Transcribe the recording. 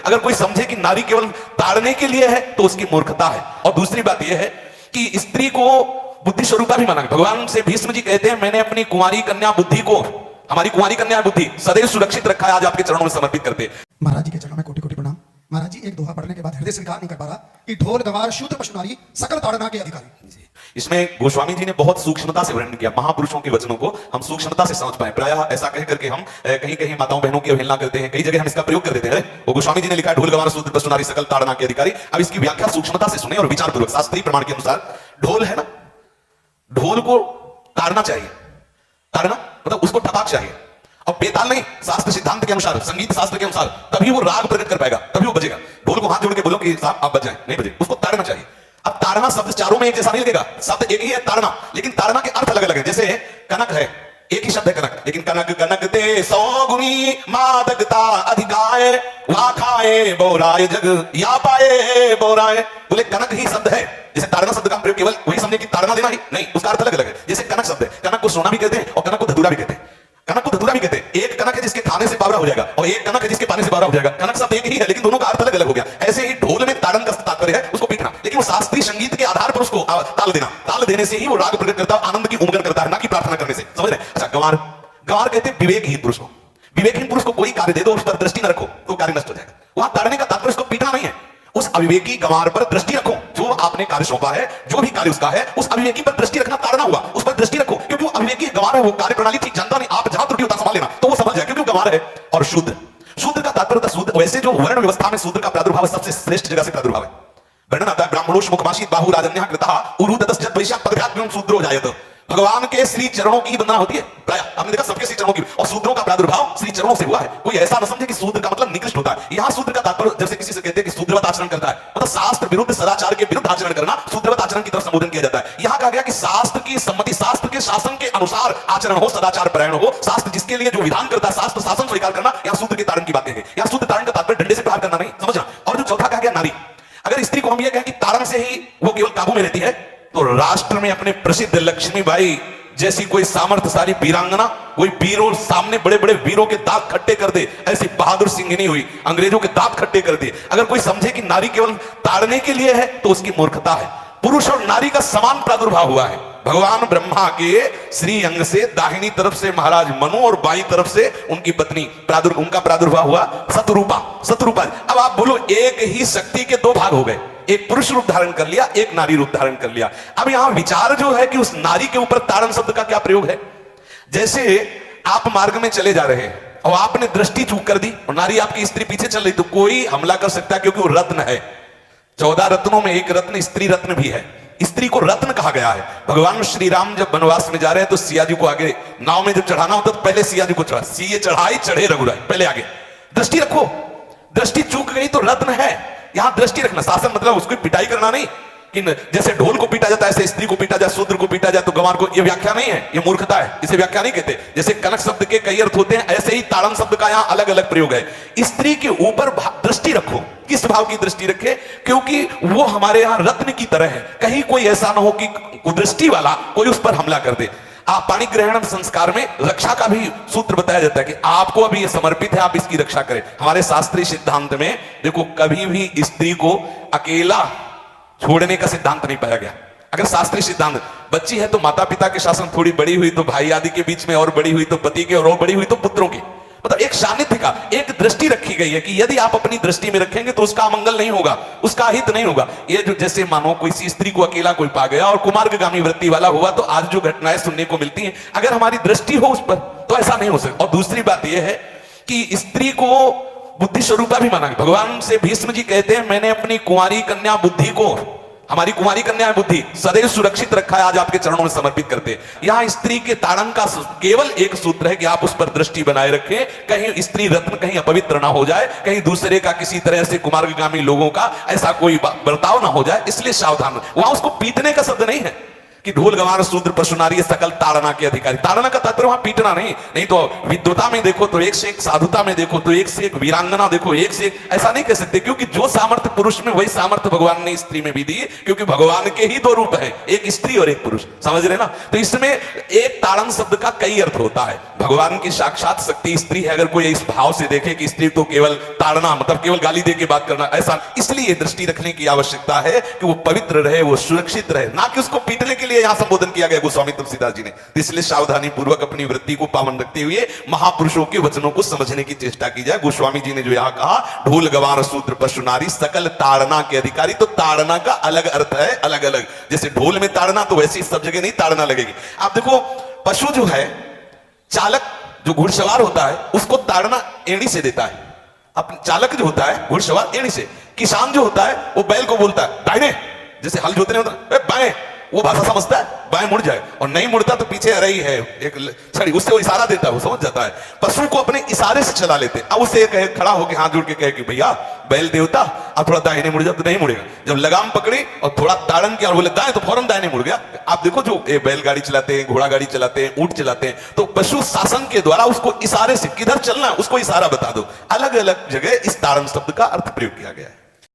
अगर कोई समझे कि नारी केवल ताड़ने के लिए है तो उसकी मूर्खता है। और दूसरी बात यह है कि स्त्री को बुद्धि स्वरूपा भी माना। भगवान से भीष्म जी कहते हैं, मैंने अपनी कुंवारी कन्या बुद्धि को, हमारी कुंवारी कन्या बुद्धि सदैव सुरक्षित रखा है, आज आपके चरणों में समर्पित करते हैं। महाराज जी के चरणों में कोटि कोटि प्रणाम। महाराज जी एक दोहा पढ़ने के बाद हृदय स्वीकार नहीं कर पा रहा कि ढोल गवार शूद्र पशु नारी सकल ताड़ना के अधिकारी। इसमें गोस्वामी जी ने बहुत सूक्ष्मता से वर्णन किया। महापुरुषों के वचनों को हम सूक्ष्मता से समझ पाए। प्रायः ऐसा कह करके हम कहीं कहीं माताओं बहनों की अवहेलना करते हैं, कई जगह हम इसका प्रयोग कर देते हैं। वो गोस्वामी जी ने लिखा है, ढोल गवार शूद्र पशु नारी सकल ताड़ना के अधिकारी। अब इसकी व्याख्या सूक्ष्मता से सुने और विचार पूर्वक। शास्त्रीय प्रमाण के अनुसार ढोल है ना, ढोल को ताड़ना चाहिए। ताड़ना मतलब उसको ठपाक चाहिए, और बेताल नहीं। शास्त्र सिद्धांत के अनुसार, संगीत शास्त्र के अनुसार तभी वो राग प्रकट कर पाएगा, तभी वो बजेगा। ढोल को हाथ जोड़ के बोलो कि साहब आप बजाएं, नहीं बजे, उसको ताड़ना चाहिए। अब ताड़ना शब्द चारों में एक जैसा नहीं लगेगा, शब्द एक ही है ताड़ना, लेकिन ताड़ना के अर्थ अलग अलग है। जैसे कनक है, एक ही शब्द है कनक, लेकिन कनक कनक ते 100 गुनी मादकता अधिकाय, वा खाए बोराय जग या पाए बोराय। बोले कनक ही शब्द है। जैसे ताड़ना शब्द का प्रयोग केवल वही समझे कि ताड़ना देना ही नहीं, उसका अर्थ अलग अलग है। जैसे कनक शब्द है, कनक को सोना भी कहते हैं और कनक को धतूरा भी कहते हैं। कनक को धतूरा भी कहते हैं। एक कनक है जिसके खाने से बावरा हो जाएगा, और एक कनक है जिसके पानी से बावरा हो जाएगा। कनक शब्द एक ही है, लेकिन दोनों का अर्थ अलग अलग हो गया। ऐसे ही ढोल में ताड़न का तात्पर्य है उसको पीटना, लेकिन वो शास्त्रीय संगीत के आधार पर उसको ताल देना। ताल देने से ही वो राग प्रकट करता है, आनंद की उमंग करता है, ना कि प्रार्थना करने से। समझ रहे? अच्छा, गंवार, गंवार कहते हैं विवेकहीन पुरुष को। विवेकहीन पुरुष को कोई कार्य दे दो, उस पर दृष्टि न रखो तो कार्य नष्ट हो जाएगा। वहां ताड़ने का तात्पर्य उसको पीटना नहीं है, उस अविवेकी गंवार पर दृष्टि रखो। जो आपने कार्य सौंपा है, जो भी कार्य उसका है, उस अविवेकी पर दृष्टि रखना ताड़ना हुआ। उस पर दृष्टि रखो, क्योंकि वो अविवेकी गंवार है, वो कार्य प्रणाली ठीक जानता नहीं। आप जहां त्रुटि होता संभाल लेना, तो वो समझ जाए, क्योंकि गंवार है। और शुद्ध, शुद्ध का तात्पर्य होता शुद्ध। वैसे जो वर्ण व्यवस्था में शूद्र का प्रादुर्भाव सबसे श्रेष्ठ जगह से प्रादुर्भाव है। वर्णन आता है, ब्राह्मणोष मुखमाशी बाहु राजन्यः कृतः उरु ततश्च वैश्याः पदभ्याम शूद्रो जायते। भगवान के श्री चरणों की वंदना होती है प्राय, हमने देखा सबके श्री चरणों की, और शूद्रों का प्रादुर्भाव श्री चरणों से हुआ है। कोई ऐसा न समझे कि शूद्र का मतलब निकृष्ट होता है। यहाँ शूद्र का तात्पर्य, जैसे किसी से कहते हैं कि शूद्रवत आचरण करता है, मतलब शास्त्र विरुद्ध सदाचार के विरुद्ध आचरण करना, शूद्रवत आचरण की तरफ संबोधन किया जाता है। यहाँ कहा गया कि शास्त्र की सम्मति, शास्त्र के शासन के अनुसार आचरण हो, सदाचार परायण हो। शास्त्र जिसके लिए जो विधान करता है, शास्त्र शासन स्वीकार करना, यहाँ शूद्र के तारण की बात है। यहाँ शूद्र तारण का तात्पर्य डंडे से प्रहार करना नहीं, समझना। और जो चौथा कहा गया नारी, अगर स्त्री को हम ये कहें कि तारण से ही वो केवल काबू में रहती है, तो राष्ट्र में अपने प्रसिद्ध लक्ष्मीबाई जैसी कोई सामर्थ्यशाली वीरांगना, कोई वीरों सामने बड़े बड़े वीरों के दांत खट्टे कर दे, ऐसी बहादुर सिंहिनी हुई, अंग्रेजों के दांत खट्टे कर दे। अगर कोई समझे कि नारी केवल ताड़ने के लिए है तो उसकी मूर्खता है। पुरुष और नारी का समान प्रादुर्भाव हुआ है। भगवान ब्रह्मा के श्री अंग से दाहिनी तरफ से महाराज मनु और बाईं तरफ से उनकी पत्नी उनका प्रादुर्भाव हुआ सतरूपा। सतरूपा। अब आप बोलो, एक ही शक्ति के दो भाग हो गए, एक पुरुष रूप धारण कर लिया, एक नारी रूप धारण कर लिया। अब यहां विचार जो है कि उस नारी के ऊपर ताड़न शब्द का क्या प्रयोग है। जैसे आप मार्ग में चले जा रहे हैं और आपने दृष्टि चूक कर दी और नारी आपकी स्त्री पीछे चल रही, तो कोई हमला कर सकता है, क्योंकि वो रत्न है। 14 रत्नों में एक रत्न स्त्री रत्न भी है। स्त्री को रत्न कहा गया है। भगवान श्री राम जब वनवास में जा रहे हैं तो सिया जी को आगे नाव में जब चढ़ाना होता तो पहले सिया जी को चढ़ा, सीए चढ़ाई चढ़े रघुराई, पहले आगे। दृष्टि रखो, दृष्टि चूक गई तो रत्न है। यहां दृष्टि रखना, शासन मतलब उसको पिटाई करना नहीं कि जैसे ढोल को पीटा जाता है ऐसे स्त्री को पीटा जाए, शूद्र को पीटा जाए तो गंवार को, ये व्याख्या नहीं है, ये मूर्खता है, इसे व्याख्या नहीं कहते। जैसे कनक शब्द के कई अर्थ होते हैं, ऐसे ही ताड़न शब्द का यहां अलग अलग प्रयोग है। स्त्री के ऊपर दृष्टि रखो। किस भाव की दृष्टि रखे? क्योंकि वो हमारे यहां रत्न की तरह है। कहीं कोई ऐसा ना हो कि कुदृष्टि वाला कोई उस पर हमला कर दे। आप पाणी ग्रहण संस्कार में रक्षा का भी सूत्र बताया जाता है कि आपको अभी ये समर्पित है, आप इसकी रक्षा करें। हमारे शास्त्रीय सिद्धांत में देखो, कभी भी स्त्री को अकेला छोड़ने का सिद्धांत नहीं पाया गया। अगर शास्त्रीय सिद्धांत, बच्ची है तो माता पिता के शासन, थोड़ी बड़ी हुई तो भाई आदि के बीच में, और बड़ी हुई तो पति के, और बड़ी हुई तो पुत्रों की, मतलब एक सानिध्य का, एक दृष्टि रखी गई है कि यदि आप अपनी दृष्टि में रखेंगे तो उसका मंगल नहीं होगा, उसका हित नहीं होगा। ये जो जैसे मानो कोई सी स्त्री को अकेला कोई पा गया और कुमार्गामी वृत्ति वाला हुआ, तो आज जो घटनाएं सुनने को मिलती हैं, अगर हमारी दृष्टि हो उस पर तो ऐसा नहीं हो सकता। और दूसरी बात यह है कि स्त्री को बुद्धि स्वरूपा भी माना। भगवान से भीष्म जी कहते हैं, मैंने अपनी कुंवारी कन्या बुद्धि को, हमारी कुंवारी कन्या बुद्धि सदैव सुरक्षित रखा है, आज आपके चरणों में समर्पित करते हैं। यहां स्त्री के ताड़न का केवल एक सूत्र है कि आप उस पर दृष्टि बनाए रखें, कहीं स्त्री रत्न कहीं अपवित्र ना हो जाए, कहीं दूसरे का किसी तरह से कुमार्गामी लोगों का ऐसा कोई बर्ताव ना हो जाए, इसलिए सावधान। वहां उसको पीटने का शब्द नहीं है, कि ढोल गवार शूद्र पशु नारी सकल ताड़ना के अधिकारी। ताड़ना का तात्पर्य वहां पीटना नहीं तो विद्वता में देखो तो एक से एक, साधुता में देखो तो एक से एक, वीरांगना देखो एक से एक, ऐसा नहीं कह सकते, क्योंकि जो सामर्थ्य पुरुष में वही सामर्थ्य भगवान ने स्त्री में भी दी, क्योंकि भगवान के ही दो रूप हैं, एक स्त्री और एक पुरुष, समझ रहे ना। तो इसमें एक ताड़न शब्द का कई अर्थ होता है। भगवान की साक्षात शक्ति स्त्री है, अगर कोई इस भाव से देखे कि स्त्री तो केवल ताड़ना मतलब केवल गाली दे के बात करना, ऐसा इसलिए दृष्टि रखने की आवश्यकता है कि वो पवित्र रहे, वो सुरक्षित रहे, ना कि उसको पीटने के लिए यहां संबोधन किया गया गोस्वामी तुलसीदास जी ने। इसलिए सावधानी पूर्वक अपनी वृत्ति को पावन रखते हुए महापुरुषों के वचनों को समझने की चेष्टा की जाए। गोस्वामी जी ने जो यहां कहा ढोल गवार शूद्र पशु नारी सकल ताड़ना के अधिकारी, तो ताड़ना का अलग अर्थ है, अलग अलग। जैसे ढोल में ताड़ना, तो वैसे सब जगह नहीं ताड़ना लगेगी। आप देखो पशु जो है, चालक जो घुड़सवार होता है उसको ताड़ना एड़ी से देता है। अब चालक जो होता है घुड़सवार एड़ी से, किसान जो होता है वो बैल को बोलता है दाहिने, जैसे हल जोतने होता है बाएं, वो भाषा समझता है, बाएं मुड़ जाए, और नहीं मुड़ता तो पीछे रही है एक छड़ी, उससे वो इशारा देता है, वो समझ जाता है। पशु को अपने इशारे से चला लेते हैं। अब उससे कहे, खड़ा होकर हाथ जोड़ के कहे कि भैया बैल देवता अब थोड़ा दाहिने मुड़ जा, तो नहीं मुड़ेगा। जब लगाम पकड़ी और थोड़ा ताड़न किया और बोले दाएं, तो फौरन दाहिने मुड़ गया। आप देखो जो बैलगाड़ी चलाते हैं, घोड़ा गाड़ी चलाते हैं, ऊंट चलाते हैं, तो पशु शासन के द्वारा उसको इशारे से किधर चलना है उसको इशारा बता दो। अलग अलग जगह इस ताड़न शब्द का अर्थ प्रयोग किया गया है।